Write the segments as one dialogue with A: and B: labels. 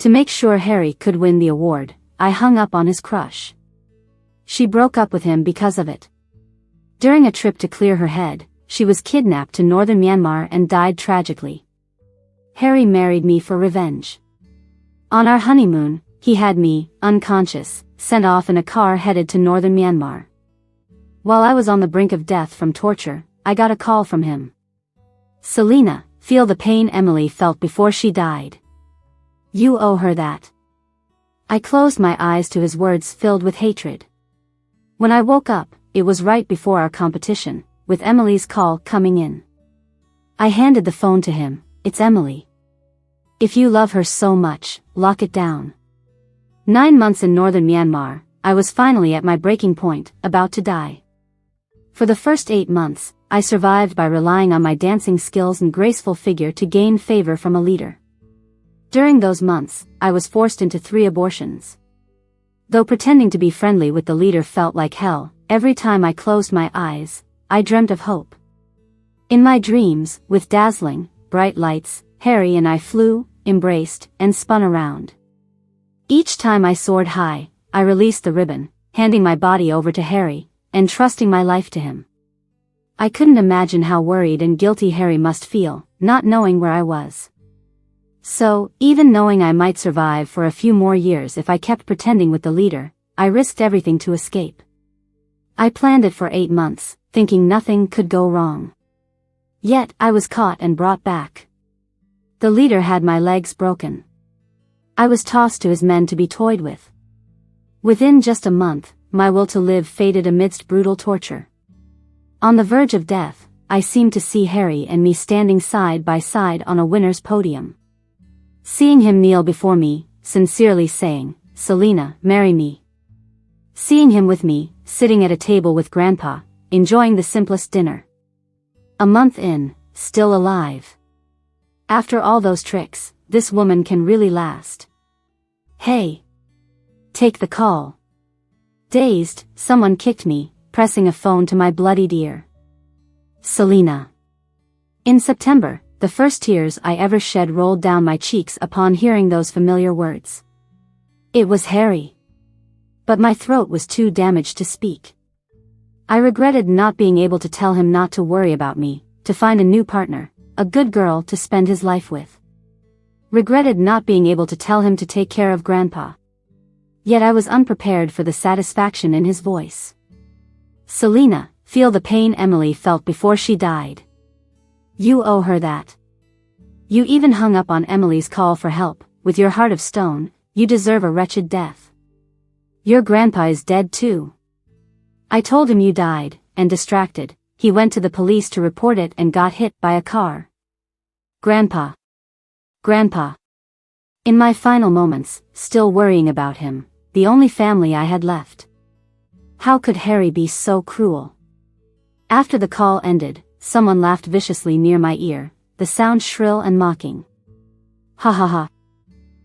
A: To make sure Harry could win the award, I hung up on his crush. She broke up with him because of it. During a trip to clear her head, she was kidnapped to northern Myanmar and died tragically. Harry married me for revenge. On our honeymoon, he had me, unconscious, sent off in a car headed to northern Myanmar. While I was on the brink of death from torture, I got a call from him. "Selena, feel the pain Emily felt before she died. You owe her that." I closed my eyes to his words filled with hatred. When I woke up, it was right before our competition, with Emily's call coming in. I handed the phone to him. "It's Emily. If you love her so much, lock it down." 9 months in northern Myanmar, I was finally at my breaking point, about to die. For the first 8 months, I survived by relying on my dancing skills and graceful figure to gain favor from a leader. During those months, I was forced into 3 abortions. Though pretending to be friendly with the leader felt like hell, every time I closed my eyes, I dreamt of hope. In my dreams, with dazzling, bright lights, Harry and I flew, embraced, and spun around. Each time I soared high, I released the ribbon, handing my body over to Harry, and trusting my life to him. I couldn't imagine how worried and guilty Harry must feel, not knowing where I was. So, even knowing I might survive for a few more years if I kept pretending with the leader, I risked everything to escape. I planned it for 8 months, thinking nothing could go wrong. Yet, I was caught and brought back. The leader had my legs broken. I was tossed to his men to be toyed with. Within just a month, my will to live faded amidst brutal torture. On the verge of death, I seemed to see Harry and me standing side by side on a winner's podium. Seeing him kneel before me, sincerely saying, "Selena, marry me." Seeing him with me, sitting at a table with Grandpa, enjoying the simplest dinner. A month in, still alive. After all those tricks, this woman can really last. "Hey. Take the call." Dazed, someone kicked me, pressing a phone to my bloodied ear. "Selena." In September, the first tears I ever shed rolled down my cheeks upon hearing those familiar words. It was Harry. But my throat was too damaged to speak. I regretted not being able to tell him not to worry about me, to find a new partner, a good girl to spend his life with. Regretted not being able to tell him to take care of Grandpa. Yet I was unprepared for the satisfaction in his voice. "Selena, feel the pain Emily felt before she died. You owe her that. You even hung up on Emily's call for help. With your heart of stone, you deserve a wretched death. Your grandpa is dead too." I told him you died, and distracted, he went to the police to report it and got hit by a car. Grandpa. Grandpa. In my final moments, still worrying about him, the only family I had left. How could Harry be so cruel? After the call ended, someone laughed viciously near my ear, the sound shrill and mocking. "Ha ha ha.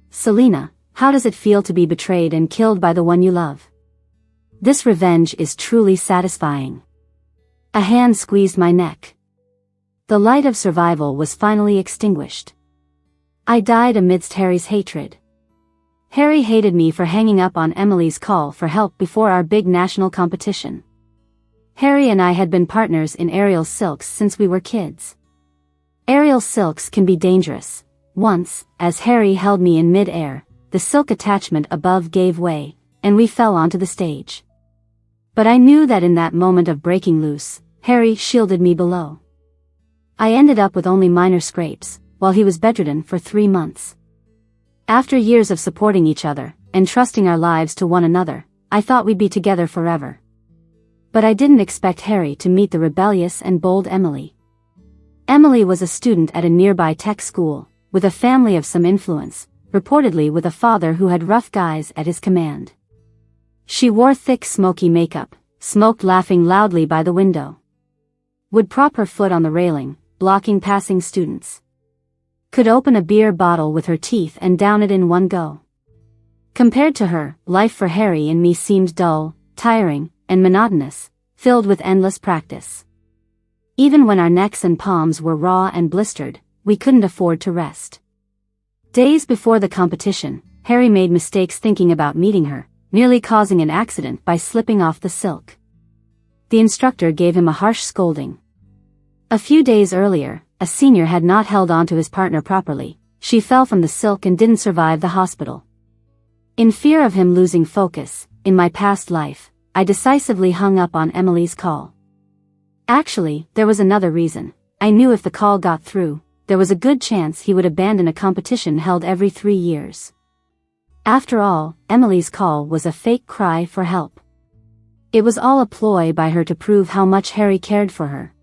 A: Selena, how does it feel to be betrayed and killed by the one you love? This revenge is truly satisfying." A hand squeezed my neck. The light of survival was finally extinguished. I died amidst Harry's hatred. Harry hated me for hanging up on Emily's call for help before our big national competition. Harry and I had been partners in aerial silks since we were kids. Aerial silks can be dangerous. Once, as Harry held me in mid-air, the silk attachment above gave way, and we fell onto the stage. But I knew that in that moment of breaking loose, Harry shielded me below. I ended up with only minor scrapes, while he was bedridden for 3 months. After years of supporting each other, and trusting our lives to one another, I thought we'd be together forever. But I didn't expect Harry to meet the rebellious and bold Emily. Emily was a student at a nearby tech school, with a family of some influence, reportedly with a father who had rough guys at his command. She wore thick smoky makeup, smoked laughing loudly by the window. Would prop her foot on the railing, blocking passing students. Could open a beer bottle with her teeth and down it in one go. Compared to her, life for Harry and me seemed dull, tiring, and monotonous, filled with endless practice. Even when our necks and palms were raw and blistered, we couldn't afford to rest. Days before the competition, Harry made mistakes thinking about meeting her, nearly causing an accident by slipping off the silk. The instructor gave him a harsh scolding. A few days earlier, a senior had not held on to his partner properly. She fell from the silk and didn't survive the hospital. In fear of him losing focus, in my past life, I decisively hung up on Emily's call. Actually, there was another reason. I knew if the call got through, there was a good chance he would abandon a competition held every 3 years. After all, Emily's call was a fake cry for help. It was all a ploy by her to prove how much Harry cared for her.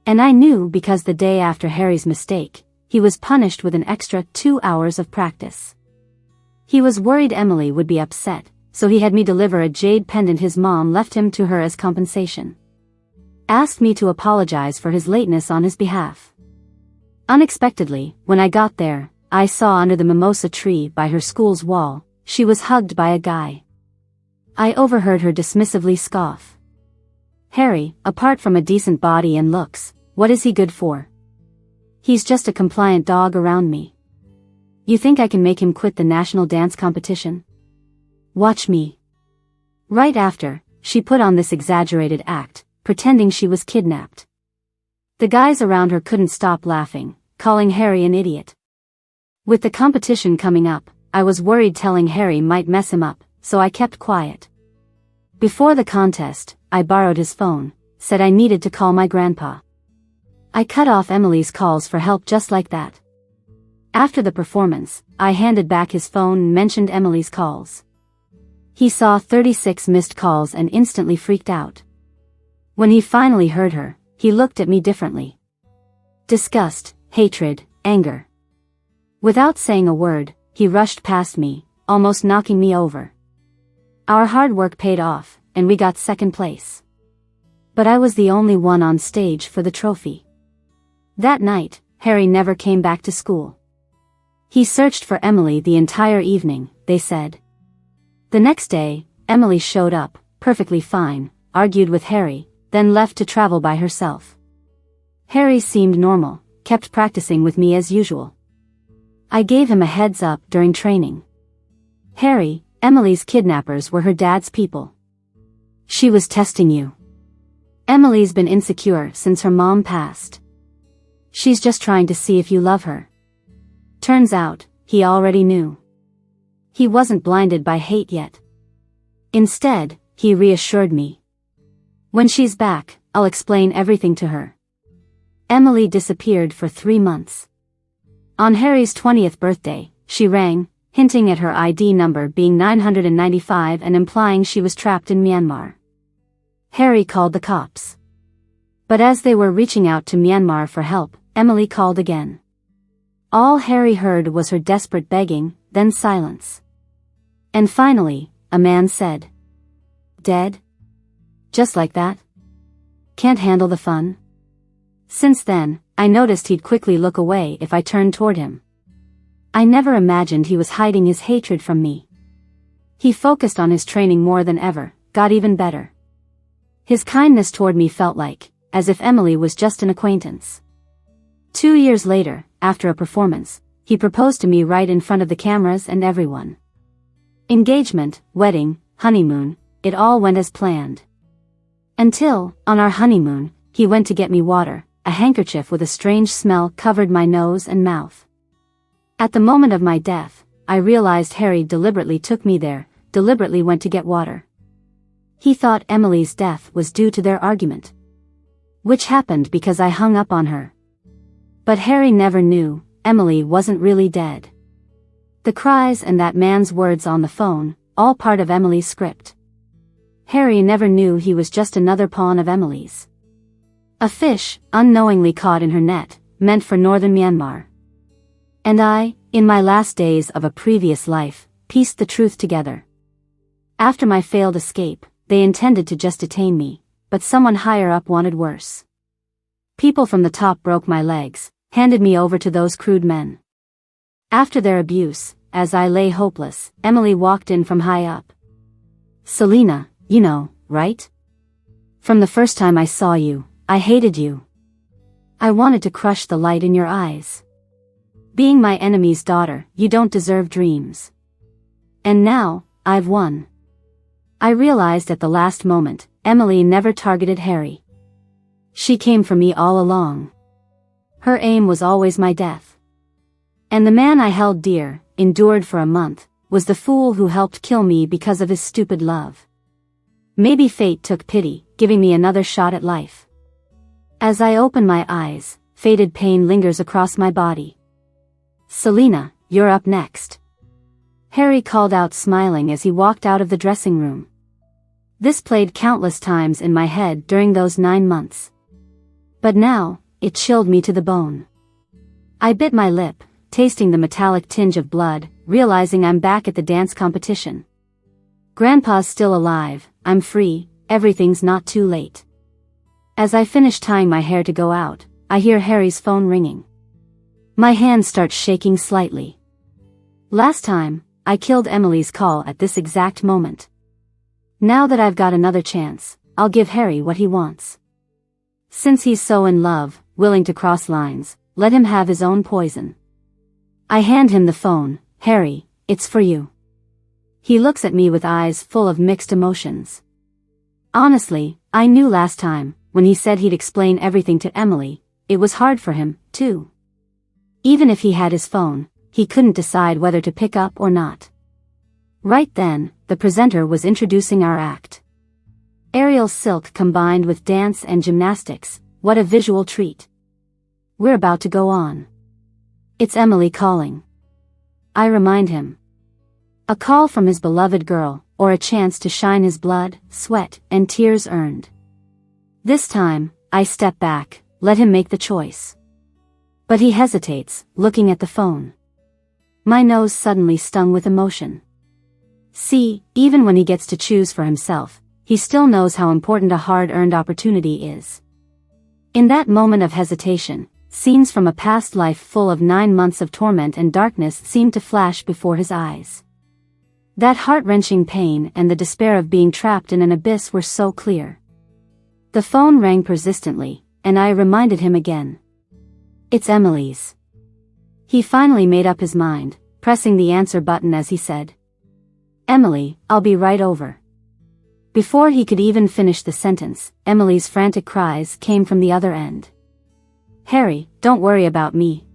A: And I knew because the day after Harry's mistake, he was punished with an extra 2 hours of practice. He was worried Emily would be upset, so he had me deliver a jade pendant his mom left him to her as compensation. Asked me to apologize for his lateness on his behalf. Unexpectedly, when I got there, I saw under the mimosa tree by her school's wall, she was hugged by a guy. I overheard her dismissively scoff. Harry, apart from a decent body and looks, what is he good for? He's just a compliant dog around me. You think I can make him quit the national dance competition? Watch me. Right after, she put on this exaggerated act, pretending she was kidnapped. The guys around her couldn't stop laughing, calling Harry an idiot. With the competition coming up, I was worried telling Harry might mess him up, so I kept quiet. Before the contest, I borrowed his phone, said I needed to call my grandpa. I cut off Emily's calls for help just like that. After the performance, I handed back his phone and mentioned Emily's calls. He saw 36 missed calls and instantly freaked out. When he finally heard her, he looked at me differently. Disgust, hatred, anger. Without saying a word, he rushed past me, almost knocking me over. Our hard work paid off, and we got second place. But I was the only one on stage for the trophy. That night, Harry never came back to school. He searched for Emily the entire evening, they said. The next day, Emily showed up, perfectly fine, argued with Harry, then left to travel by herself. Harry seemed normal, kept practicing with me as usual. I gave him a heads up during training. Harry, Emily's kidnappers were her dad's people. She was testing you. Emily's been insecure since her mom passed. She's just trying to see if you love her. Turns out, he already knew. He wasn't blinded by hate yet. Instead, he reassured me. When she's back, I'll explain everything to her. Emily disappeared for 3 months. On Harry's 20th birthday, she rang, hinting at her ID number being 995 and implying she was trapped in Myanmar. Harry called the cops. But as they were reaching out to Myanmar for help, Emily called again. All Harry heard was her desperate begging, then silence. And finally, a man said, "Dead? Just like that? Can't handle the fun?" Since then, I noticed he'd quickly look away if I turned toward him. I never imagined he was hiding his hatred from me. He focused on his training more than ever, got even better. His kindness toward me felt like, as if Emily was just an acquaintance. 2 years later, after a performance, he proposed to me right in front of the cameras and everyone. Engagement, wedding, honeymoon, it all went as planned. Until, on our honeymoon, he went to get me water, a handkerchief with a strange smell covered my nose and mouth. At the moment of my death, I realized Harry deliberately took me there, deliberately went to get water. He thought Emily's death was due to their argument. Which happened because I hung up on her. But Harry never knew, Emily wasn't really dead. The cries and that man's words on the phone, all part of Emily's script. Harry never knew he was just another pawn of Emily's. A fish, unknowingly caught in her net, meant for northern Myanmar. And I, in my last days of a previous life, pieced the truth together. After my failed escape, they intended to just detain me, but someone higher up wanted worse. People from the top broke my legs, handed me over to those crude men. After their abuse, as I lay hopeless, Emily walked in from high up. "Selena, you know, right? From the first time I saw you, I hated you. I wanted to crush the light in your eyes. Being my enemy's daughter, you don't deserve dreams. And now, I've won. I realized at the last moment, Emily never targeted Harry. She came for me all along. Her aim was always my death. And the man I held dear, endured for a month, was the fool who helped kill me because of his stupid love. Maybe fate took pity, giving me another shot at life. As I open my eyes, faded pain lingers across my body. Selina, you're up next. Harry called out smiling as he walked out of the dressing room. This played countless times in my head during those 9 months. But now, it chilled me to the bone. I bit my lip, tasting the metallic tinge of blood, realizing I'm back at the dance competition. Grandpa's still alive, I'm free, everything's not too late. As I finish tying my hair to go out, I hear Harry's phone ringing. My hand starts shaking slightly. Last time, I killed Emily's call at this exact moment. Now that I've got another chance, I'll give Harry what he wants. Since he's so in love, willing to cross lines, let him have his own poison. I hand him the phone. Harry, it's for you. He looks at me with eyes full of mixed emotions. Honestly, I knew last time, when he said he'd explain everything to Emily, it was hard for him, too. Even if he had his phone, he couldn't decide whether to pick up or not. Right then, the presenter was introducing our act. Aerial silk combined with dance and gymnastics, what a visual treat. We're about to go on. It's Emily calling. I remind him. A call from his beloved girl, or a chance to shine his blood, sweat, and tears earned. This time, I step back, let him make the choice. But he hesitates, looking at the phone. My nose suddenly stung with emotion. See, even when he gets to choose for himself, he still knows how important a hard-earned opportunity is. In that moment of hesitation, scenes from a past life full of 9 months of torment and darkness seemed to flash before his eyes. That heart-wrenching pain and the despair of being trapped in an abyss were so clear. The phone rang persistently, and I reminded him again. It's Emily's. He finally made up his mind, pressing the answer button as he said, Emily, I'll be right over. Before he could even finish the sentence, Emily's frantic cries came from the other end. Harry, don't worry about me.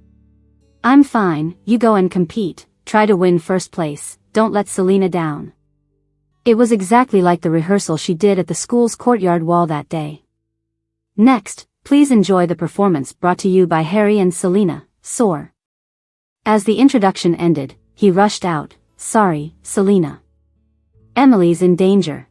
A: I'm fine, you go and compete, try to win first place, don't let Selina down. It was exactly like the rehearsal she did at the school's courtyard wall that day. Next, please enjoy the performance brought to you by Harry and Selina, Soar. As the introduction ended, he rushed out, sorry, Selina. Emily's in danger.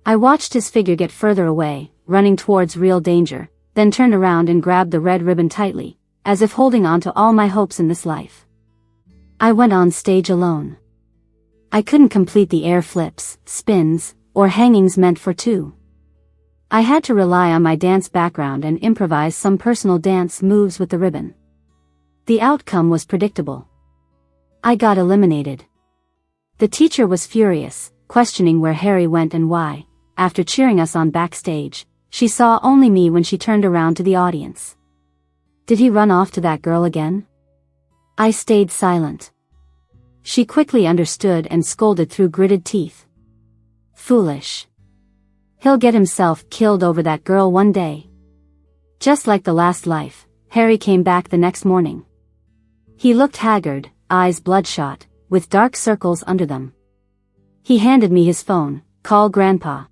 A: I watched his figure get further away, running towards real danger, then turned around and grabbed the red ribbon tightly, as if holding on to all my hopes in this life. I went on stage alone. I couldn't complete the air flips, spins, or hangings meant for two. I had to rely on my dance background and improvise some personal dance moves with the ribbon. The outcome was predictable. I got eliminated. The teacher was furious, questioning where Harry went and why. After cheering us on backstage, she saw only me when she turned around to the audience. Did he run off to that girl again? I stayed silent. She quickly understood and scolded through gritted teeth. Foolish. He'll get himself killed over that girl one day. Just like the last life, Harry came back the next morning. He looked haggard, eyes bloodshot, with dark circles under them. He handed me his phone, call Grandpa.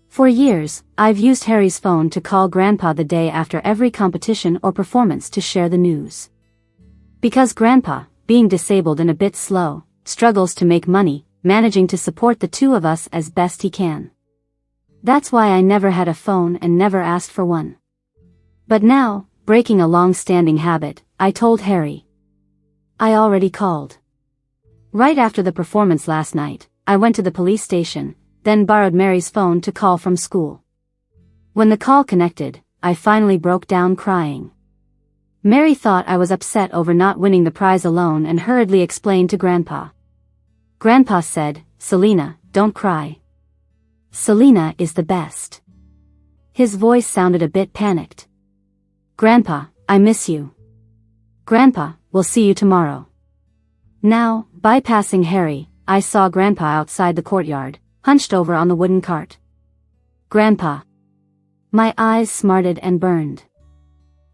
A: For years, I've used Harry's phone to call Grandpa the day after every competition or performance to share the news. Because Grandpa, being disabled and a bit slow, struggles to make money, managing to support the two of us as best he can. That's why I never had a phone and never asked for one. But now, breaking a long-standing habit, I told Harry. I already called. Right after the performance last night, I went to the police station, then borrowed Mary's phone to call from school. When the call connected, I finally broke down crying. Mary thought I was upset over not winning the prize alone and hurriedly explained to Grandpa. Grandpa said, Selina, don't cry. Selina is the best. His voice sounded a bit panicked. Grandpa, I miss you. Grandpa, we'll see you tomorrow. Now, bypassing Harry, I saw Grandpa outside the courtyard, hunched over on the wooden cart. Grandpa. My eyes smarted and burned.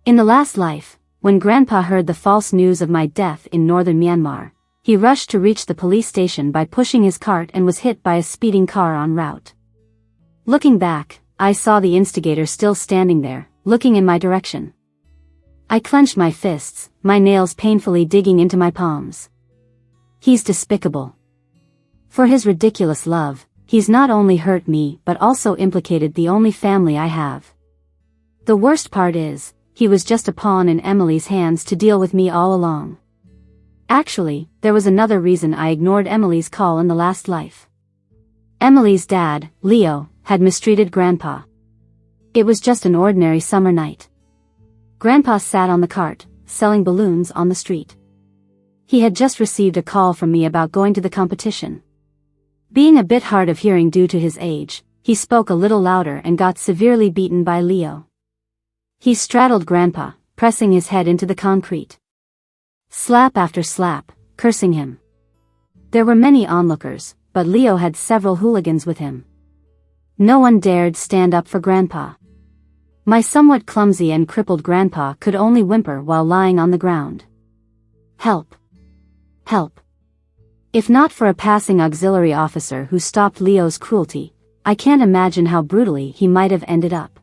A: In the last life, when Grandpa heard the false news of my death in northern Myanmar, he rushed to reach the police station by pushing his cart and was hit by a speeding car en route. Looking back, I saw the instigator still standing there, looking in my direction. I clenched my fists, my nails painfully digging into my palms. He's despicable. For his ridiculous love, he's not only hurt me but also implicated the only family I have. The worst part is, he was just a pawn in Emily's hands to deal with me all along. Actually, there was another reason I ignored Emily's call in the last life. Emily's dad, Leo, had mistreated Grandpa. It was just an ordinary summer night. Grandpa sat on the cart, selling balloons on the street. He had just received a call from me about going to the competition. Being a bit hard of hearing due to his age, he spoke a little louder and got severely beaten by Leo. He straddled Grandpa, pressing his head into the concrete. Slap after slap, cursing him. There were many onlookers, but Leo had several hooligans with him. No one dared stand up for Grandpa. My somewhat clumsy and crippled Grandpa could only whimper while lying on the ground. Help! Help! If not for a passing auxiliary officer who stopped Leo's cruelty, I can't imagine how brutally he might have ended up.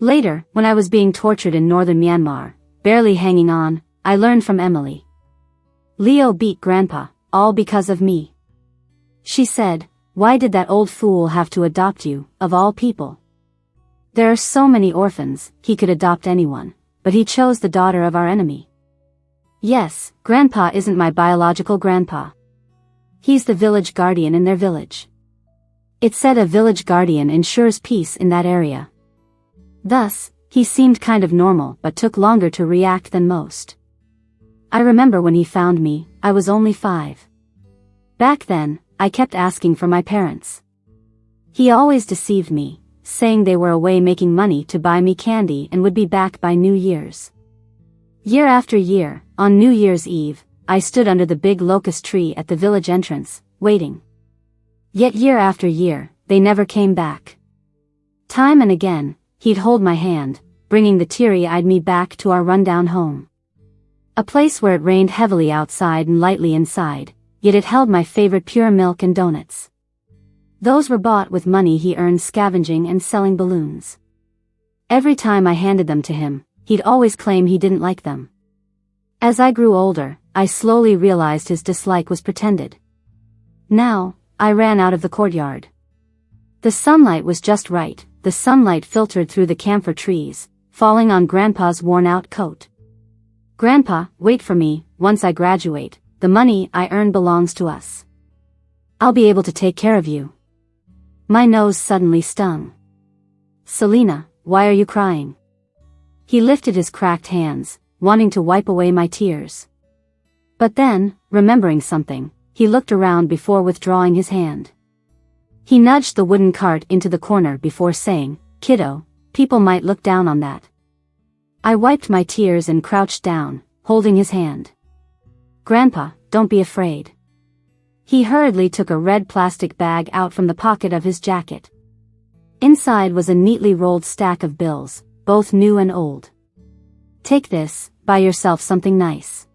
A: Later, when I was being tortured in northern Myanmar, barely hanging on, I learned from Emily. Leo beat Grandpa, all because of me. She said, "Why did that old fool have to adopt you, of all people? There are so many orphans, he could adopt anyone, but he chose the daughter of our enemy." Yes, Grandpa isn't my biological grandpa. He's the village guardian in their village. It said a village guardian ensures peace in that area. Thus, he seemed kind of normal but took longer to react than most. I remember when he found me, I was only 5. Back then, I kept asking for my parents. He always deceived me, saying they were away making money to buy me candy and would be back by New Year's. Year after year, on New Year's Eve, I stood under the big locust tree at the village entrance, waiting. Yet year after year, they never came back. Time and again, he'd hold my hand, bringing the teary-eyed me back to our rundown home. A place where it rained heavily outside and lightly inside, yet it held my favorite pure milk and donuts. Those were bought with money he earned scavenging and selling balloons. Every time I handed them to him, he'd always claim he didn't like them. As I grew older, I slowly realized his dislike was pretended. Now, I ran out of the courtyard. The sunlight was just right, the sunlight filtered through the camphor trees, falling on Grandpa's worn-out coat. "Grandpa, wait for me, once I graduate, the money I earn belongs to us. I'll be able to take care of you." My nose suddenly stung. "Selena, why are you crying?" He lifted his cracked hands, wanting to wipe away my tears. But then, remembering something, he looked around before withdrawing his hand. He nudged the wooden cart into the corner before saying, "Kiddo, people might look down on that." I wiped my tears and crouched down, holding his hand. "Grandpa, don't be afraid." He hurriedly took a red plastic bag out from the pocket of his jacket. Inside was a neatly rolled stack of bills, both new and old. "Take this, buy yourself something nice."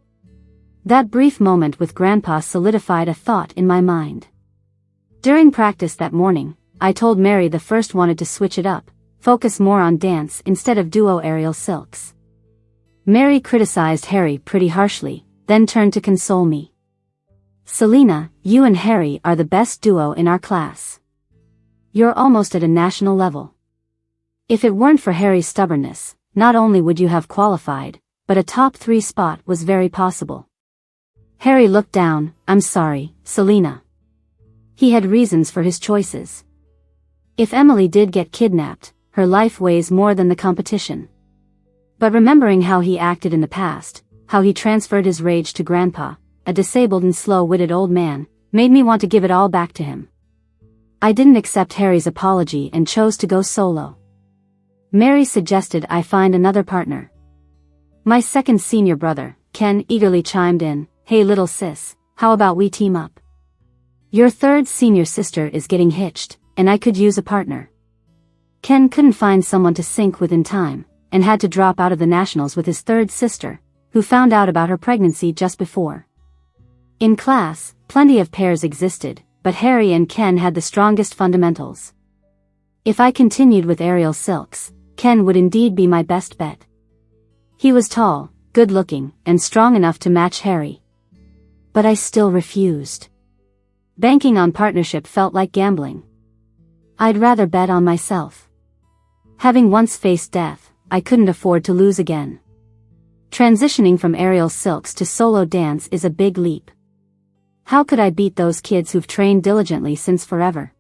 A: That brief moment with Grandpa solidified a thought in my mind. During practice that morning, I told Mary the first wanted to switch it up, focus more on dance instead of duo aerial silks. Mary criticized Harry pretty harshly, then turned to console me. "Selena, you and Harry are the best duo in our class. You're almost at a national level. If it weren't for Harry's stubbornness, not only would you have qualified, but a top 3 spot was very possible." Harry looked down. "I'm sorry, Selena." He had reasons for his choices. If Emily did get kidnapped, her life weighs more than the competition. But remembering how he acted in the past, how he transferred his rage to Grandpa, a disabled and slow-witted old man, made me want to give it all back to him. I didn't accept Harry's apology and chose to go solo. Mary suggested I find another partner. My second senior brother, Ken, eagerly chimed in, "Hey little sis, how about we team up? Your third senior sister is getting hitched, and I could use a partner." Ken couldn't find someone to sync with in time, and had to drop out of the nationals with his third sister, who found out about her pregnancy just before. In class, plenty of pairs existed, but Harry and Ken had the strongest fundamentals. If I continued with aerial silks, Ken would indeed be my best bet. He was tall, good-looking, and strong enough to match Harry. But I still refused. Banking on partnership felt like gambling. I'd rather bet on myself. Having once faced death, I couldn't afford to lose again. Transitioning from aerial silks to solo dance is a big leap. How could I beat those kids who've trained diligently since forever?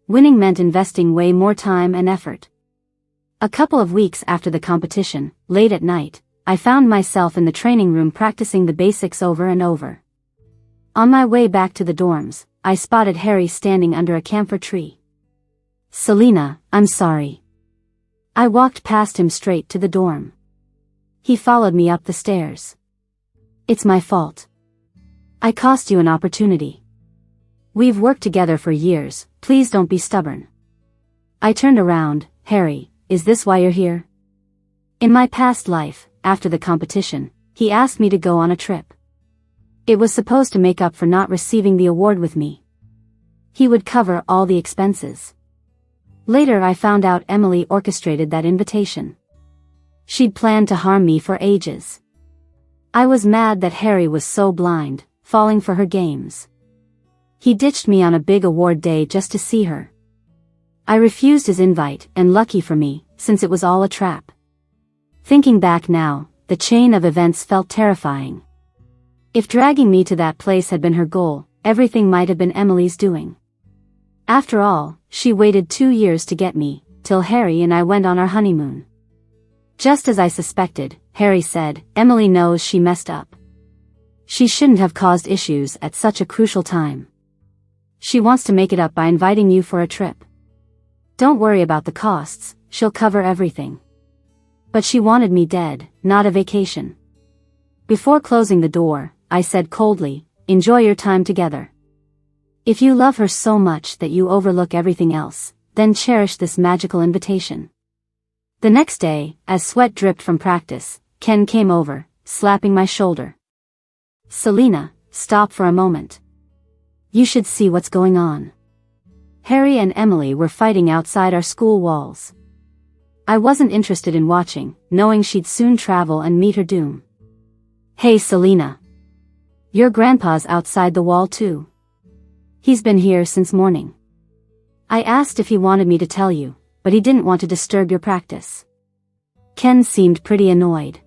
A: Winning meant investing way more time and effort. A couple of weeks after the competition, late at night, I found myself in the training room practicing the basics over and over. On my way back to the dorms, I spotted Harry standing under a camphor tree. "Selena, I'm sorry." I walked past him straight to the dorm. He followed me up the stairs. "It's my fault. I cost you an opportunity. We've worked together for years, please don't be stubborn." I turned around. "Harry, is this why you're here?" In my past life, after the competition, he asked me to go on a trip. It was supposed to make up for not receiving the award with me. He would cover all the expenses. Later I found out Emily orchestrated that invitation. She'd planned to harm me for ages. I was mad that Harry was so blind, falling for her games. He ditched me on a big award day just to see her. I refused his invite, and lucky for me, since it was all a trap. Thinking back now, the chain of events felt terrifying. If dragging me to that place had been her goal, everything might have been Emily's doing. After all, she waited 2 years to get me, till Harry and I went on our honeymoon. Just as I suspected, Harry said, "Emily knows she messed up. She shouldn't have caused issues at such a crucial time. She wants to make it up by inviting you for a trip. Don't worry about the costs, she'll cover everything." But she wanted me dead, not a vacation. Before closing the door, I said coldly, "Enjoy your time together. If you love her so much that you overlook everything else, then cherish this magical invitation." The next day, as sweat dripped from practice, Ken came over, slapping my shoulder. "Selena, stop for a moment. You should see what's going on." Harry and Emily were fighting outside our school walls. I wasn't interested in watching, knowing she'd soon travel and meet her doom. "Hey Selena. Your grandpa's outside the wall too. He's been here since morning. I asked if he wanted me to tell you, but he didn't want to disturb your practice." Ken seemed pretty annoyed.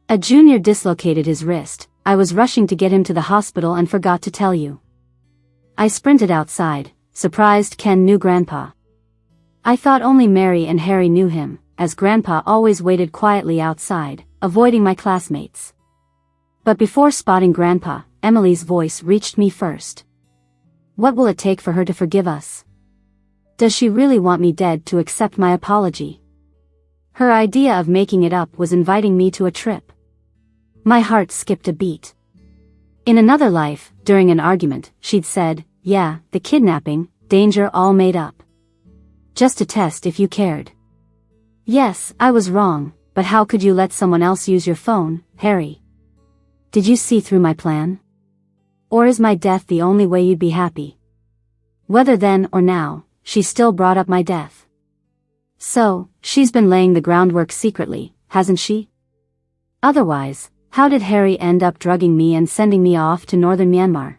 A: "A junior dislocated his wrist. I was rushing to get him to the hospital and forgot to tell you." I sprinted outside, surprised Ken knew Grandpa. I thought only Mary and Harry knew him, as Grandpa always waited quietly outside, avoiding my classmates. But before spotting Grandpa, Emily's voice reached me first. "What will it take for her to forgive us? Does she really want me dead to accept my apology?" Her idea of making it up was inviting me to a trip. My heart skipped a beat. In another life, during an argument, she'd said, "Yeah, the kidnapping, danger all made up. Just to test if you cared." Yes, I was wrong, but how could you let someone else use your phone, Harry? Did you see through my plan? Or is my death the only way you'd be happy? Whether then or now, she still brought up my death. So, she's been laying the groundwork secretly, hasn't she? Otherwise, how did Harry end up drugging me and sending me off to northern Myanmar?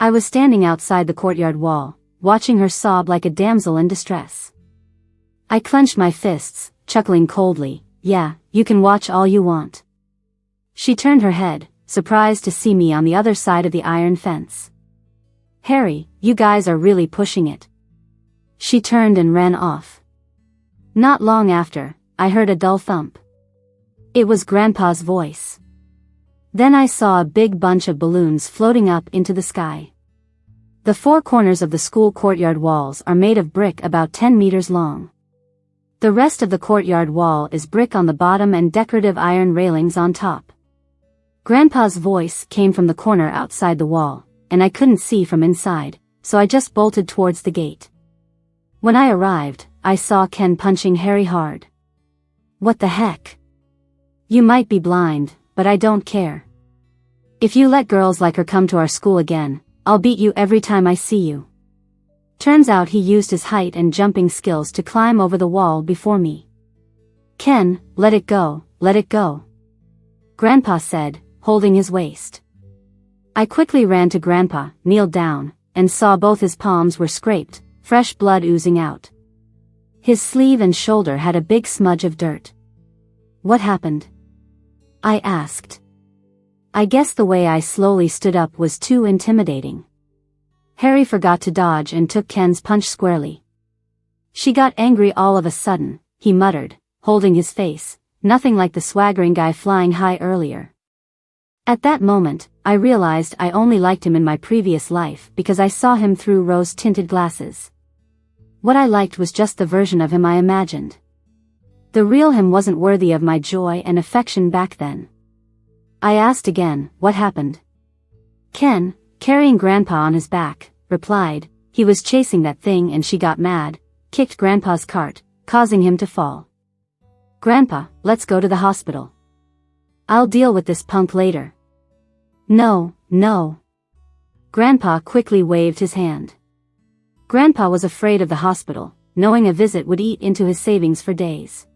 A: I was standing outside the courtyard wall, watching her sob like a damsel in distress. I clenched my fists, chuckling coldly, "Yeah, you can watch all you want." She turned her head, surprised to see me on the other side of the iron fence. "Harry, you guys are really pushing it." She turned and ran off. Not long after, I heard a dull thump. It was Grandpa's voice. Then I saw a big bunch of balloons floating up into the sky. The four corners of the school courtyard walls are made of brick about 10 meters long. The rest of the courtyard wall is brick on the bottom and decorative iron railings on top. Grandpa's voice came from the corner outside the wall, and I couldn't see from inside, so I just bolted towards the gate. When I arrived, I saw Ken punching Harry hard. What the heck? You might be blind, but I don't care. If you let girls like her come to our school again, I'll beat you every time I see you. Turns out he used his height and jumping skills to climb over the wall before me. Ken, let it go, let it go. Grandpa said, holding his waist. I quickly ran to Grandpa, kneeled down, and saw both his palms were scraped, fresh blood oozing out. His sleeve and shoulder had a big smudge of dirt. What happened? I asked. I guess the way I slowly stood up was too intimidating. Harry forgot to dodge and took Ken's punch squarely. She got angry all of a sudden, he muttered, holding his face, nothing like the swaggering guy flying high earlier. At that moment, I realized I only liked him in my previous life because I saw him through rose-tinted glasses. What I liked was just the version of him I imagined. The real him wasn't worthy of my joy and affection back then. I asked again, what happened? Ken, carrying Grandpa on his back, replied, he was chasing that thing and she got mad, kicked Grandpa's cart, causing him to fall. Grandpa, let's go to the hospital. I'll deal with this punk later. No, no. Grandpa quickly waved his hand. Grandpa was afraid of the hospital, knowing a visit would eat into his savings for days.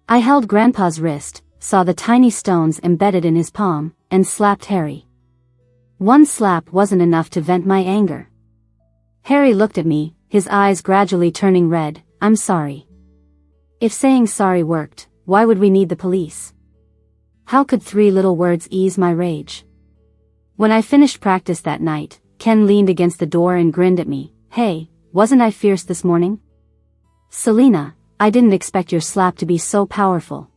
A: I held Grandpa's wrist, saw the tiny stones embedded in his palm, and slapped Harry. One slap wasn't enough to vent my anger. Harry looked at me, his eyes gradually turning red. I'm sorry. If saying sorry worked, why would we need the police? How could 3 little words ease my rage? When I finished practice that night, Ken leaned against the door and grinned at me. Hey, wasn't I fierce this morning? Selena, I didn't expect your slap to be so powerful.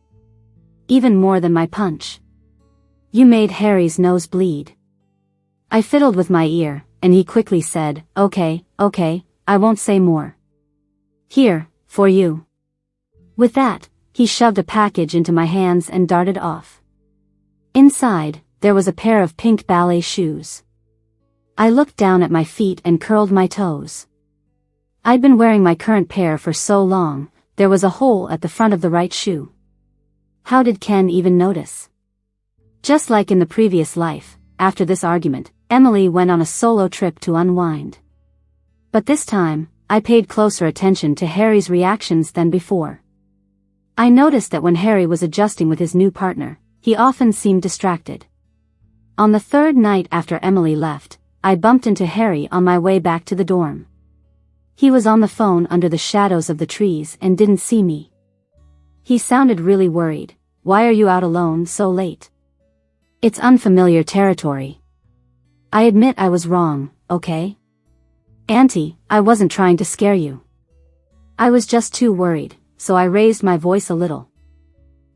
A: Even more than my punch. You made Harry's nose bleed. I fiddled with my ear, and he quickly said, okay, I won't say more. Here, for you. With that, he shoved a package into my hands and darted off. Inside, there was a pair of pink ballet shoes. I looked down at my feet and curled my toes. I'd been wearing my current pair for so long, there was a hole at the front of the right shoe. How did Ken even notice? Just like in the previous life, after this argument, Emily went on a solo trip to unwind. But this time, I paid closer attention to Harry's reactions than before. I noticed that when Harry was adjusting with his new partner, he often seemed distracted. On the 3rd night after Emily left, I bumped into Harry on my way back to the dorm. He was on the phone under the shadows of the trees and didn't see me. He sounded really worried. Why are you out alone so late? It's unfamiliar territory. I admit I was wrong, okay? Auntie, I wasn't trying to scare you. I was just too worried, so I raised my voice a little.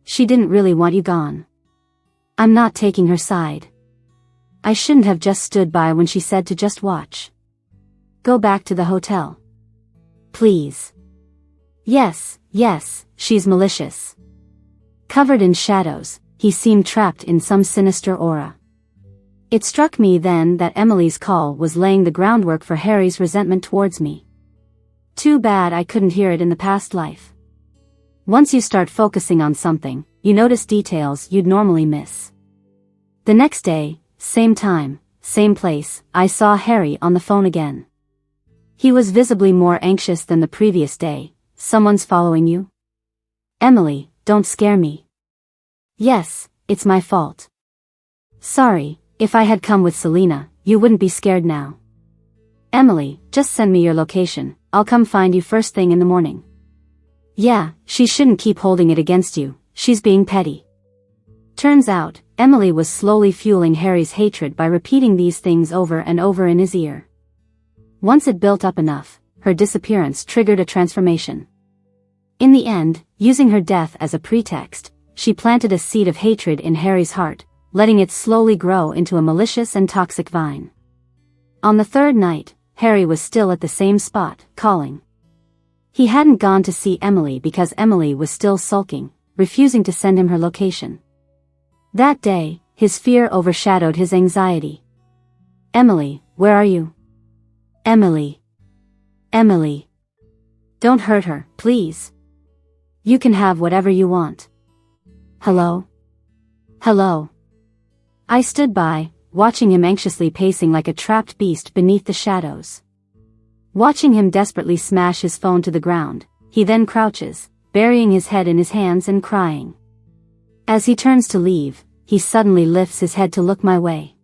A: She didn't really want you gone. I'm not taking her side. I shouldn't have just stood by when she said to just watch. Go back to the hotel. Please. Yes, she's malicious. Covered in shadows, he seemed trapped in some sinister aura. It struck me then that Emily's call was laying the groundwork for Harry's resentment towards me. Too bad I couldn't hear it in the past life. Once you start focusing on something, you notice details you'd normally miss. The next day, same time, same place, I saw Harry on the phone again. He was visibly more anxious than the previous day. Someone's following you? Emily, don't scare me. Yes, it's my fault. Sorry, if I had come with Selena, you wouldn't be scared now. Emily, just send me your location, I'll come find you first thing in the morning. Yeah, she shouldn't keep holding it against you, she's being petty. Turns out, Emily was slowly fueling Harry's hatred by repeating these things over and over in his ear. Once it built up enough, her disappearance triggered a transformation. In the end, using her death as a pretext, she planted a seed of hatred in Harry's heart, letting it slowly grow into a malicious and toxic vine. On the 3rd night, Harry was still at the same spot, calling. He hadn't gone to see Emily because Emily was still sulking, refusing to send him her location. That day, his fear overshadowed his anxiety. Emily, where are you? Emily. Emily. Don't hurt her, please. You can have whatever you want. Hello? Hello? I stood by, watching him anxiously pacing like a trapped beast beneath the shadows. Watching him desperately smash his phone to the ground, he then crouches, burying his head in his hands and crying. As he turns to leave, he suddenly lifts his head to look my way.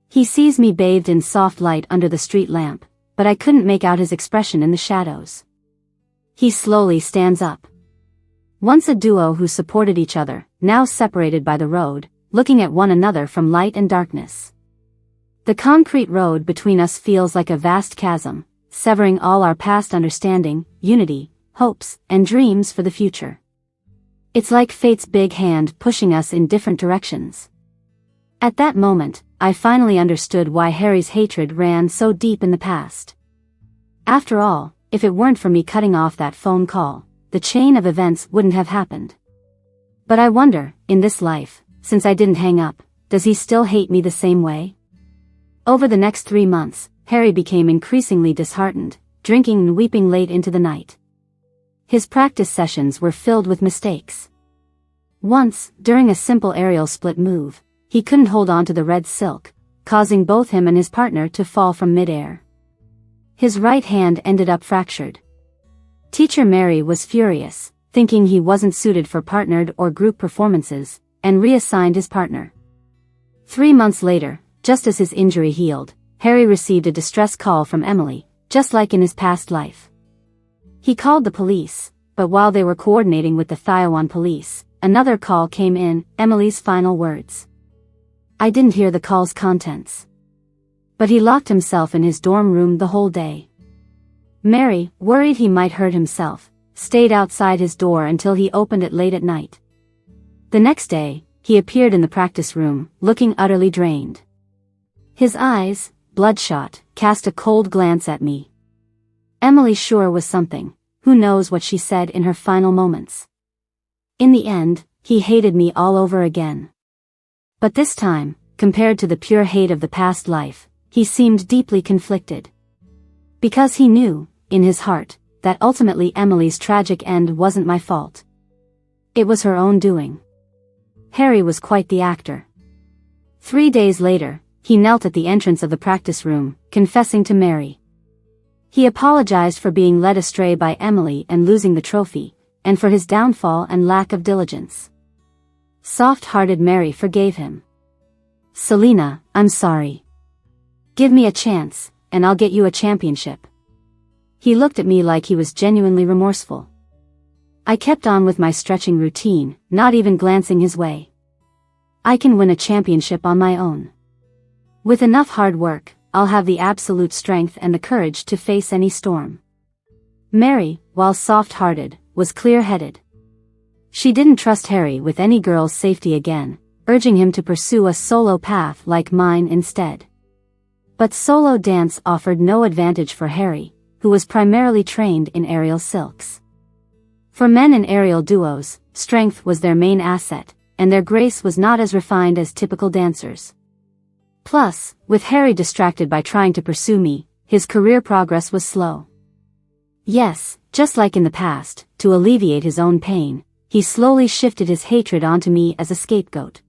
A: He sees me bathed in soft light under the street lamp, but I couldn't make out his expression in the shadows. He slowly stands up. Once a duo who supported each other, now separated by the road, looking at one another from light and darkness. The concrete road between us feels like a vast chasm, severing all our past understanding, unity, hopes, and dreams for the future. It's like fate's big hand pushing us in different directions. At that moment, I finally understood why Harry's hatred ran so deep in the past. After all, if it weren't for me cutting off that phone call, the chain of events wouldn't have happened. But I wonder, in this life, since I didn't hang up, does he still hate me the same way? Over the next 3 months, Harry became increasingly disheartened, drinking and weeping late into the night. His practice sessions were filled with mistakes. Once, during a simple aerial split move, he couldn't hold on to the red silk, causing both him and his partner to fall from midair. His right hand ended up fractured. Teacher Mary was furious, thinking he wasn't suited for partnered or group performances, and reassigned his partner. 3 months later, just as his injury healed, Harry received a distress call from Emily, just like in his past life. He called the police, but while they were coordinating with the Taiwan police, another call came in, Emily's final words. I didn't hear the call's contents. But he locked himself in his dorm room the whole day. Mary, worried he might hurt himself, stayed outside his door until he opened it late at night. The next day, he appeared in the practice room, looking utterly drained. His eyes, bloodshot, cast a cold glance at me. Emily sure was something, who knows what she said in her final moments. In the end, he hated me all over again. But this time, compared to the pure hate of the past life, he seemed deeply conflicted. Because he knew, in his heart, that ultimately Emily's tragic end wasn't my fault. It was her own doing. Harry was quite the actor. 3 days later, he knelt at the entrance of the practice room, confessing to Mary. He apologized for being led astray by Emily and losing the trophy, and for his downfall and lack of diligence. Soft-hearted Mary forgave him. Selena, I'm sorry. Give me a chance, and I'll get you a championship. He looked at me like he was genuinely remorseful. I kept on with my stretching routine, not even glancing his way. I can win a championship on my own. With enough hard work, I'll have the absolute strength and the courage to face any storm. Mary, while soft-hearted, was clear-headed. She didn't trust Harry with any girl's safety again, urging him to pursue a solo path like mine instead. But solo dance offered no advantage for Harry, who was primarily trained in aerial silks. For men in aerial duos, strength was their main asset, and their grace was not as refined as typical dancers. Plus, with Harry distracted by trying to pursue me, his career progress was slow. Yes, just like in the past, to alleviate his own pain, he slowly shifted his hatred onto me as a scapegoat.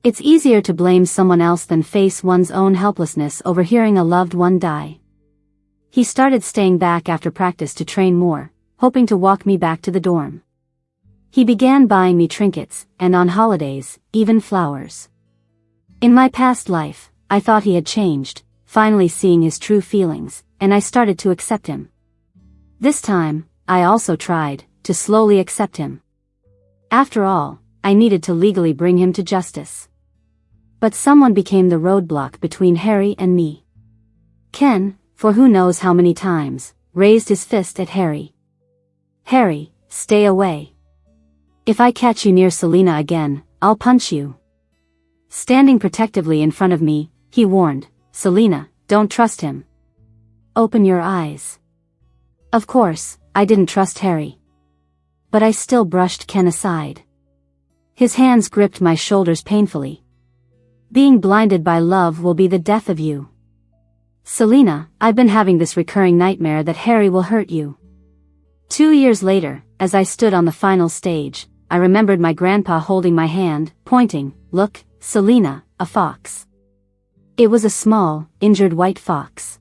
A: It's easier to blame someone else than face one's own helplessness over hearing a loved one die. He started staying back after practice to train more, hoping to walk me back to the dorm. He began buying me trinkets, and on holidays, even flowers. In my past life, I thought he had changed, finally seeing his true feelings, and I started to accept him. This time, I also tried to slowly accept him. After all, I needed to legally bring him to justice. But someone became the roadblock between Harry and me. Ken, for who knows how many times, raised his fist at Harry. Harry, stay away. If I catch you near Selena again, I'll punch you. Standing protectively in front of me, he warned, Selena, don't trust him. Open your eyes. Of course, I didn't trust Harry. But I still brushed Ken aside. His hands gripped my shoulders painfully. Being blinded by love will be the death of you. Selina, I've been having this recurring nightmare that Harry will hurt you. 2 years later, as I stood on the final stage, I remembered my grandpa holding my hand, pointing, "Look, Selina, a fox." It was a small, injured white fox.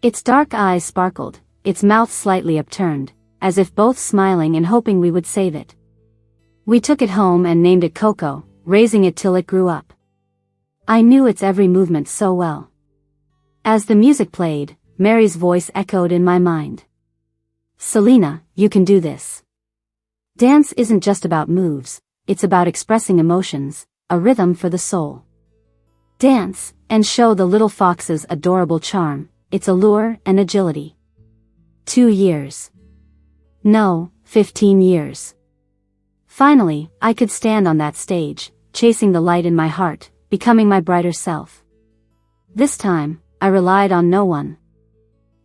A: Its dark eyes sparkled, its mouth slightly upturned, as if both smiling and hoping we would save it. We took it home and named it Coco, raising it till it grew up. I knew its every movement so well. As the music played, Mary's voice echoed in my mind. "Selina, you can do this. Dance isn't just about moves, it's about expressing emotions, a rhythm for the soul. Dance, and show the little foxes adorable charm, its allure and agility." 2 years. No, 15 years. Finally, I could stand on that stage, chasing the light in my heart, becoming my brighter self. This time, I relied on no one.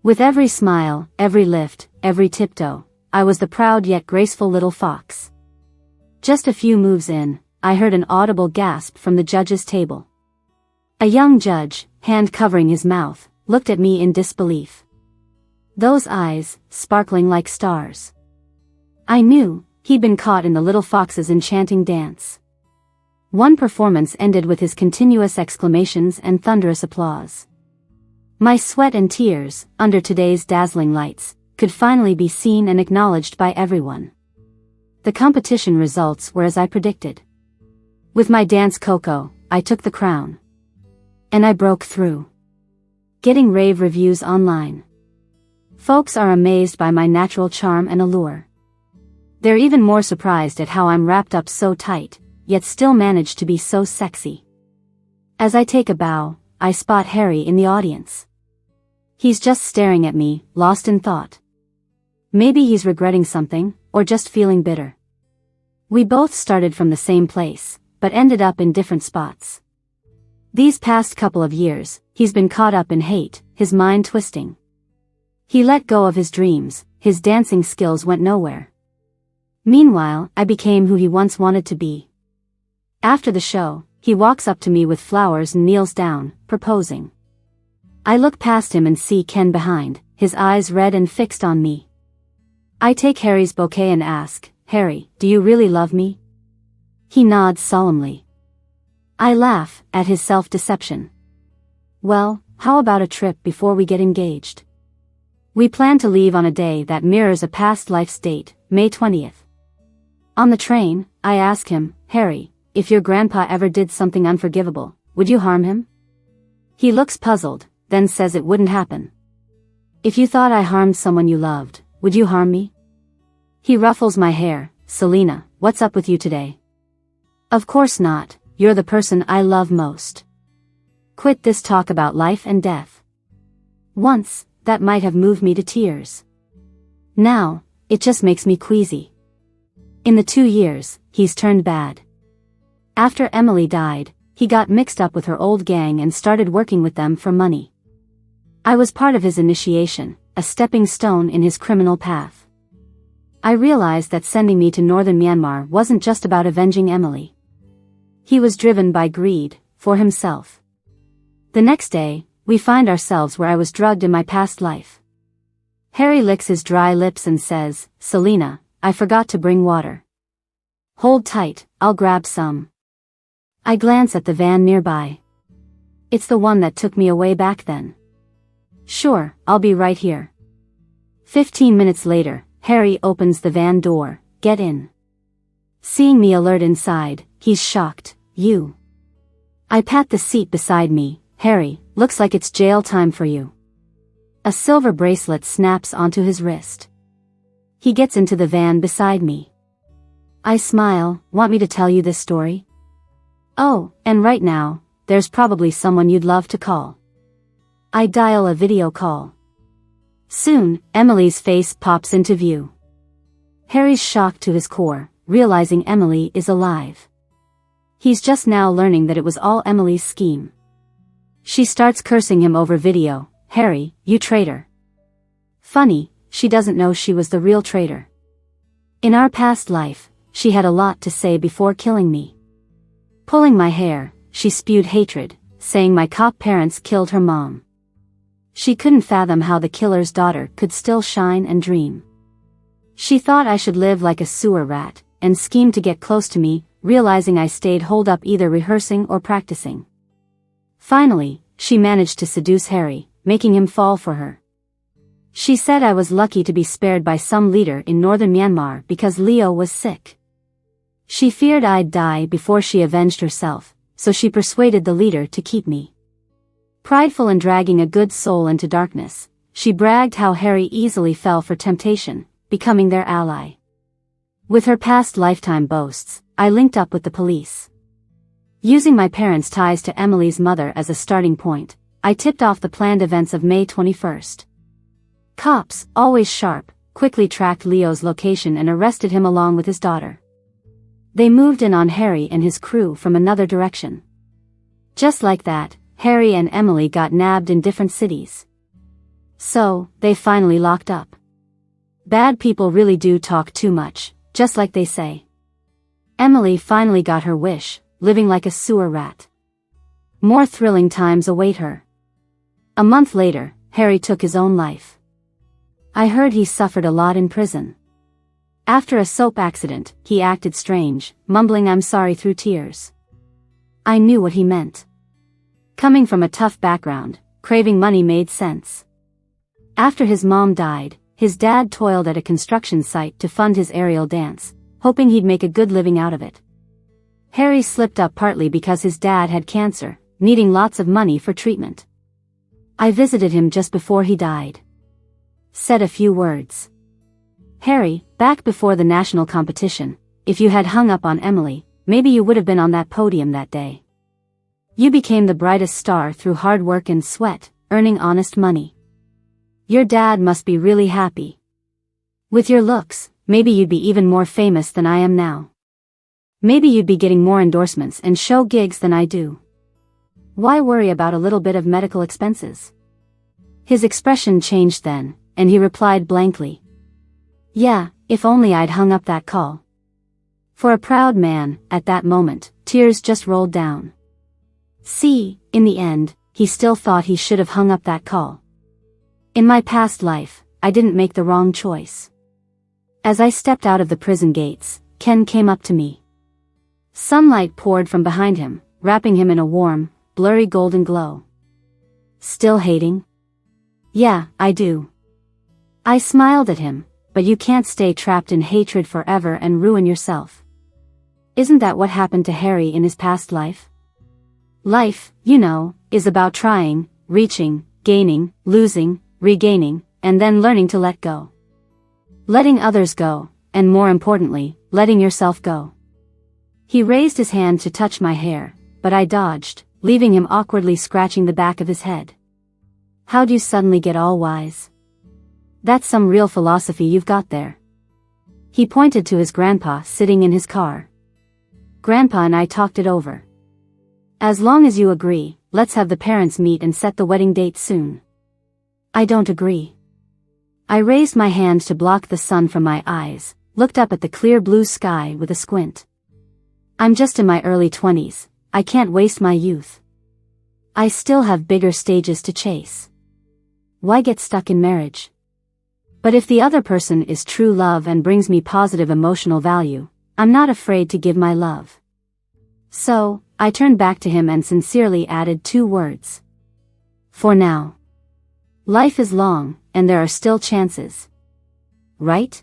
A: With every smile, every lift, every tiptoe, I was the proud yet graceful little fox. Just a few moves in, I heard an audible gasp from the judge's table. A young judge, hand covering his mouth, looked at me in disbelief. Those eyes, sparkling like stars. I knew, he'd been caught in the little fox's enchanting dance. One performance ended with his continuous exclamations and thunderous applause. My sweat and tears, under today's dazzling lights, could finally be seen and acknowledged by everyone. The competition results were as I predicted. With my dance Coco, I took the crown. And I broke through. Getting rave reviews online. Folks are amazed by my natural charm and allure. They're even more surprised at how I'm wrapped up so tight, yet still manage to be so sexy. As I take a bow, I spot Harry in the audience. He's just staring at me, lost in thought. Maybe he's regretting something, or just feeling bitter. We both started from the same place, but ended up in different spots. These past couple of years, he's been caught up in hate, his mind twisting. He let go of his dreams, his dancing skills went nowhere. Meanwhile, I became who he once wanted to be. After the show, he walks up to me with flowers and kneels down, proposing. I look past him and see Ken behind, his eyes red and fixed on me. I take Harry's bouquet and ask, "Harry, do you really love me?" He nods solemnly. I laugh at his self-deception. "Well, how about a trip before we get engaged?" We plan to leave on a day that mirrors a past life's date, May 20th. On the train, I ask him, "Harry, if your grandpa ever did something unforgivable, would you harm him?" He looks puzzled, then says it wouldn't happen. "If you thought I harmed someone you loved, would you harm me?" He ruffles my hair. "Selina, what's up with you today?" "Of course not, you're the person I love most. Quit this talk about life and death." Once, that might have moved me to tears. Now, it just makes me queasy. In the 2 years, he's turned bad. After Emily died, he got mixed up with her old gang and started working with them for money. I was part of his initiation, a stepping stone in his criminal path. I realized that sending me to northern Myanmar wasn't just about avenging Emily. He was driven by greed, for himself. The next day, we find ourselves where I was drugged in my past life. Harry licks his dry lips and says, "Selina, I forgot to bring water. Hold tight, I'll grab some." I glance at the van nearby. It's the one that took me away back then. "Sure, I'll be right here." 15 minutes later, Harry opens the van door. "Get in." Seeing me alert inside, he's shocked. "You?" I pat the seat beside me. "Harry, looks like it's jail time for you." A silver bracelet snaps onto his wrist. He gets into the van beside me. I smile. "Want me to tell you this story?" "Oh, and right now, there's probably someone you'd love to call." I dial a video call. Soon, Emily's face pops into view. Harry's shocked to his core, realizing Emily is alive. He's just now learning that it was all Emily's scheme. She starts cursing him over video. "Harry, you traitor." Funny, she doesn't know she was the real traitor. In our past life, she had a lot to say before killing me. Pulling my hair, she spewed hatred, saying my cop parents killed her mom. She couldn't fathom how the killer's daughter could still shine and dream. She thought I should live like a sewer rat, and schemed to get close to me, realizing I stayed holed up either rehearsing or practicing. Finally, she managed to seduce Harry, making him fall for her. She said I was lucky to be spared by some leader in northern Myanmar because Leo was sick. She feared I'd die before she avenged herself, so she persuaded the leader to keep me. Prideful and dragging a good soul into darkness, she bragged how Harry easily fell for temptation, becoming their ally. With her past lifetime boasts, I linked up with the police. Using my parents' ties to Emily's mother as a starting point, I tipped off the planned events of May 21st. Cops, always sharp, quickly tracked Leo's location and arrested him along with his daughter. They moved in on Harry and his crew from another direction. Just like that, Harry and Emily got nabbed in different cities. So, they finally locked up. Bad people really do talk too much, just like they say. Emily finally got her wish, living like a sewer rat. More thrilling times await her. A month later, Harry took his own life. I heard he suffered a lot in prison. After a soap accident, he acted strange, mumbling "I'm sorry" through tears. I knew what he meant. Coming from a tough background, craving money made sense. After his mom died, his dad toiled at a construction site to fund his aerial dance, hoping he'd make a good living out of it. Harry slipped up partly because his dad had cancer, needing lots of money for treatment. I visited him just before he died. Said a few words. "Harry, back before the national competition, if you had hung up on Emily, maybe you would have been on that podium that day. You became the brightest star through hard work and sweat, earning honest money. Your dad must be really happy. With your looks, maybe you'd be even more famous than I am now. Maybe you'd be getting more endorsements and show gigs than I do. Why worry about a little bit of medical expenses?" His expression changed then, and he replied blankly. "Yeah, if only I'd hung up that call." For a proud man, at that moment, tears just rolled down. See, in the end, he still thought he should have hung up that call. In my past life, I didn't make the wrong choice. As I stepped out of the prison gates, Ken came up to me. Sunlight poured from behind him, wrapping him in a warm, blurry golden glow. "Still hating?" "Yeah, I do." I smiled at him, "But you can't stay trapped in hatred forever and ruin yourself. Isn't that what happened to Harry in his past life? Life, you know, is about trying, reaching, gaining, losing, regaining, and then learning to let go. Letting others go, and more importantly, letting yourself go." He raised his hand to touch my hair, but I dodged, leaving him awkwardly scratching the back of his head. "How'd you suddenly get all wise? That's some real philosophy you've got there." He pointed to his grandpa sitting in his car. "Grandpa and I talked it over. As long as you agree, let's have the parents meet and set the wedding date soon." "I don't agree." I raised my hand to block the sun from my eyes, looked up at the clear blue sky with a squint. "I'm just in my early 20s, I can't waste my youth. I still have bigger stages to chase. Why get stuck in marriage? But if the other person is true love and brings me positive emotional value, I'm not afraid to give my love." So, I turned back to him and sincerely added 2 words. "For now. Life is long, and there are still chances. Right?"